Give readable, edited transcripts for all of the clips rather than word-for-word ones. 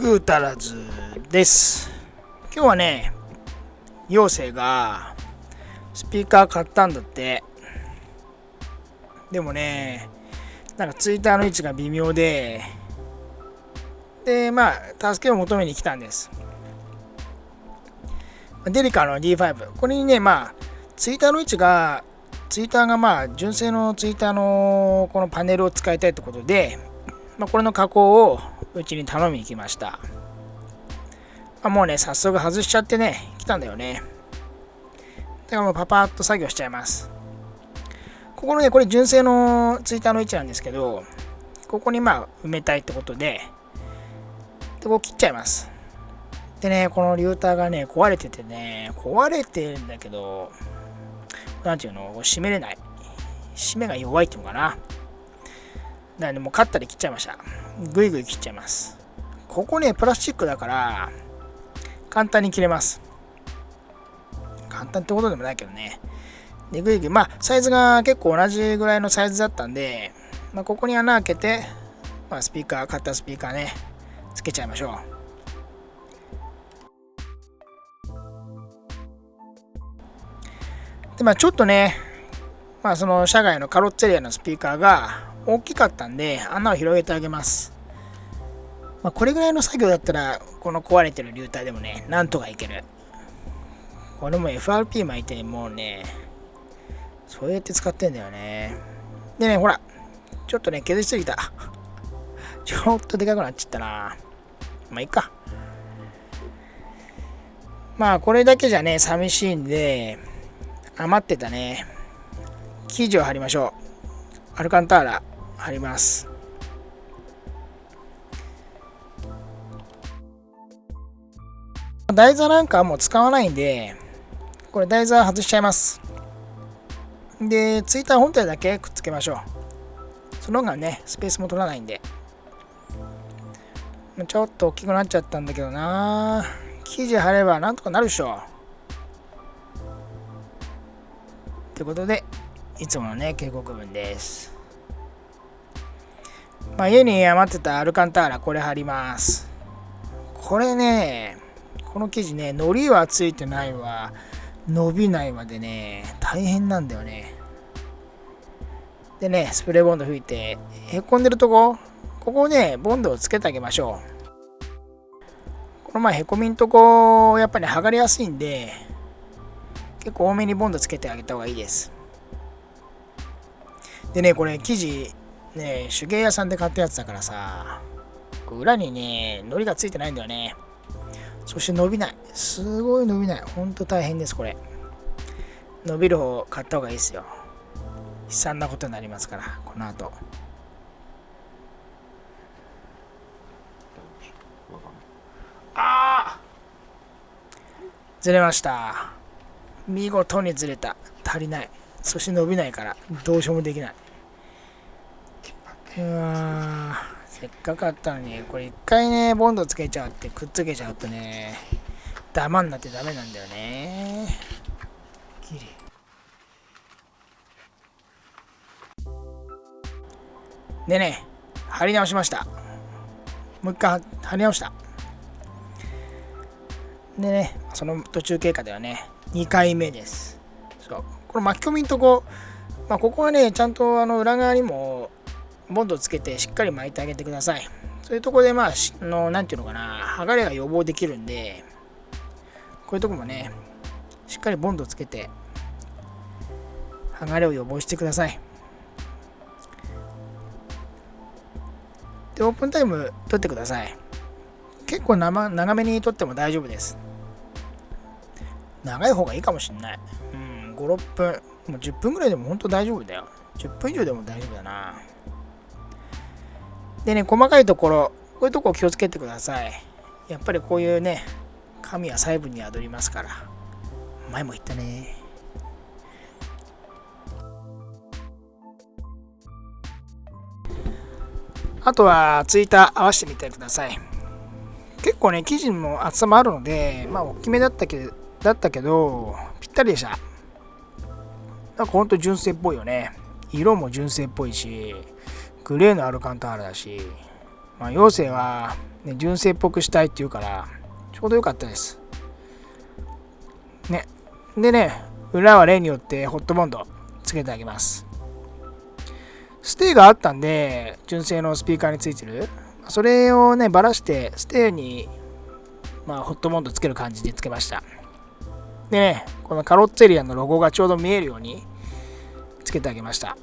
グータラズです。今日はね、妖精がスピーカー買ったんだって。でもね、なんかツイッターの位置が微妙で、助けを求めに来たんです。デリカの D5。これにね、ツイッターの位置が、ツイッターが純正のツイッターのこのパネルを使いたいってことで、これの加工をうちに頼みに来ました。もうね、早速外しちゃってね、来たんだよね。だからもうパパッと作業しちゃいます。ここのね、これ純正のツイッターの位置なんですけど、ここに埋めたいってことで、こう切っちゃいます。でね、このリューターがね、壊れててね、壊れてるんだけど、なんていうの、閉めれない。閉めが弱いっていうのかな。だからね、もうカッターで切っちゃいました。ぐいぐい切っちゃいます。ここね、プラスチックだから、簡単に切れます。簡単ってことでもないけどね。で、ぐいぐい、サイズが結構同じぐらいのサイズだったんで、ここに穴開けて、スピーカー、カッタースピーカーね、つけちゃいましょう。で、ちょっとね、その社外のカロッツェリアのスピーカーが大きかったんで、穴を広げてあげます。これぐらいの作業だったら、この壊れてるリューターでもね、なんとかいける。これも FRP 巻いて、もうね、そうやって使ってんだよね。でね、ほら、ちょっとね、削りすぎた。ちょっとでかくなっちゃったな。いいか。これだけじゃね、寂しいんで、余ってたね、生地を貼りましょう。アルカンターラ貼ります。台座なんかはもう使わないんで、これ台座外しちゃいます。で、ツイッター本体だけくっつけましょう。その方がね、スペースも取らないんで。ちょっと大きくなっちゃったんだけどな。生地貼ればなんとかなるでしょ。ということで、いつものね、警告文です。家に余ってたアルカンターラ、これ貼ります。これね、この生地ね、糊はついてないわ、伸びないまでね、大変なんだよね。でね、スプレーボンド吹いて、へこんでるとこをね、ボンドをつけてあげましょう。このへこみんとこ、やっぱり剥がれやすいんで、結構多めにボンドつけてあげた方がいいです。でね、これ生地、ね、手芸屋さんで買ったやつだからさ、裏にね、糊がついてないんだよね。そして伸びない。すごい伸びない。ほんと大変です、これ。伸びる方買った方がいいですよ。悲惨なことになりますから、この後。ずれました。見事にずれた。足りない。そして伸びないから、どうしようもできない。せっかくあったのに、これ一回ね、ボンドつけちゃって、くっつけちゃうとね、ダマになってダメなんだよね。きれい。でね、貼り直しました。もう一回貼り直した。でね、その途中経過ではね、2回目です。そう。この巻き込みのとこ、ここはね、ちゃんと裏側にもボンドをつけてしっかり巻いてあげてください。そういうとこでなんていうのかな、剥がれが予防できるんで、こういうとこもね、しっかりボンドをつけて、剥がれを予防してください。で、オープンタイム取ってください。結構長めに取っても大丈夫です。長い方がいいかもしんない。5、6分。もう10分ぐらいでも本当大丈夫だよ。10分以上でも大丈夫だな。でね、細かいところ、こういうところ気をつけてください。やっぱりこういうね、紙は細部に宿りますから。前も言ったね。あとはツイッター合わせてみてください。結構ね、生地も厚さもあるので、大きめだったけど、ぴったりでした。なんかほんと純正っぽいよね。色も純正っぽいし、グレーのアルカンターラだし、陽性は、ね、純正っぽくしたいって言うからちょうどよかったですね。でね、裏は例によってホットボンドつけてあげます。ステーがあったんで純正のスピーカーについてるそれをねばらしてステーにホットボンドつける感じでつけました。でね、このカロッツェリアのロゴがちょうど見えるようにつけてあげました。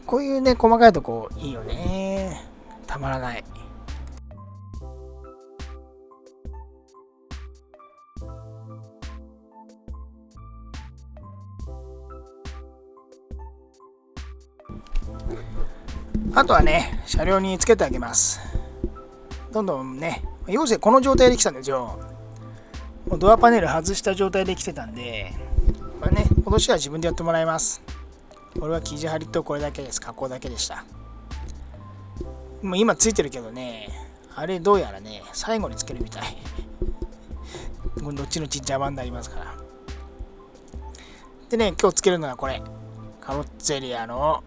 こういうね細かいとこいいよね、たまらない。あとはね、車両につけてあげます。どんどんね、陽性この状態で来たんですよ。もうドアパネル外した状態で来てたんで、戻しは自分でやってもらいます。これは生地張りとこれだけです。加工だけでした。もう今ついてるけどね、あれどうやらね、最後につけるみたい。どっちのち邪魔になりますから。でね、今日つけるのはこれ。カロッツェリアの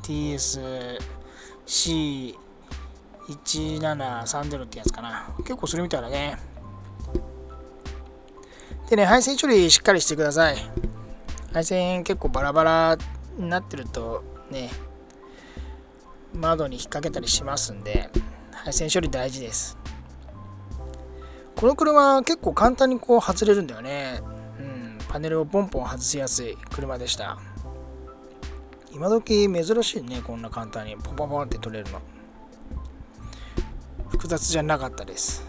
TSC1730 ってやつかな。結構するみたいだね。でね、配線処理しっかりしてください。配線結構バラバラになってるとね、窓に引っ掛けたりしますんで、配線処理大事です。この車結構簡単にこう外れるんだよね。パネルをポンポン外しやすい車でした。今時珍しいね、こんな簡単にポンポンポンって取れるの。複雑じゃなかったです。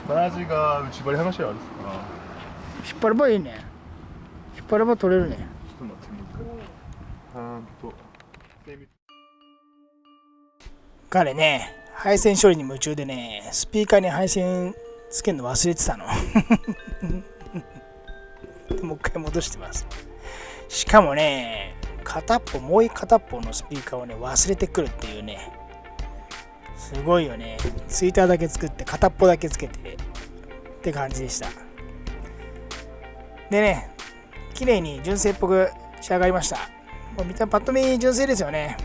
バージが内張り話はあるっすか。引っ張ればいいね。引っ張れば取れるね。ちょっと待ってみる。彼ね、配線処理に夢中でね、スピーカーに配線つけるの忘れてたの。もう一回戻してます。しかもね、もう片っぽのスピーカーをね、忘れてくるっていうね。すごいよね。ツイッターだけ作って片っぽだけつけてって感じでした。でね、綺麗に純正っぽく仕上がりました。もう見たパッと見純正ですよね。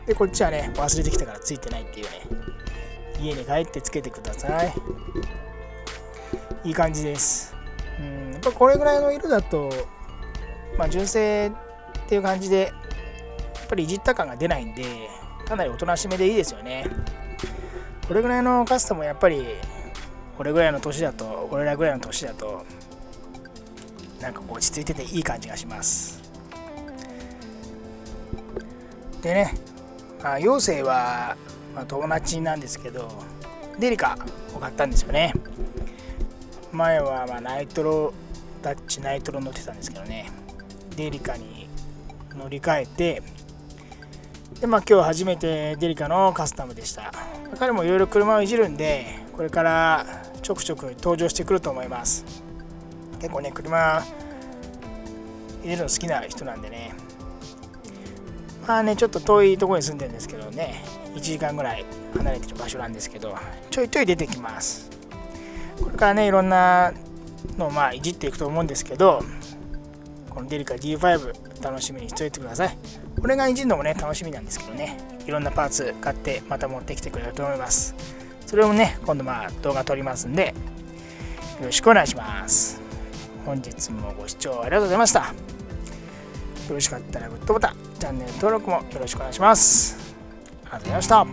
で、こっちはね、忘れてきたからついてないっていうね。家に帰ってつけてください。いい感じです。やっぱこれぐらいの色だと、純正っていう感じで、やっぱりいじった感が出ないんで、かなりおとなしめでいいですよね。これぐらいのカスタムやっぱり俺らぐらいの年だとなんか落ち着いてていい感じがします。でね、陽性は、友達なんですけどデリカを買ったんですよね。前はダッチナイトロ乗ってたんですけどね、デリカに乗り換えて、で今日初めてデリカのカスタムでした。彼もいろいろ車をいじるんで、これからちょくちょく登場してくると思います。結構ね、車いじるの好きな人なんでね。ちょっと遠いところに住んでるんですけどね、1時間ぐらい離れてる場所なんですけど、ちょいちょい出てきます。これからね、いろんなのをいじっていくと思うんですけど、このデリカ D5 楽しみにしておいてください。これがいじるのもね楽しみなんですけどね、いろんなパーツ買ってまた持ってきてくれると思います。それをね今度動画撮りますんでよろしくお願いします。本日もご視聴ありがとうございました。よろしかったらグッドボタン、チャンネル登録もよろしくお願いします。ありがとうございました。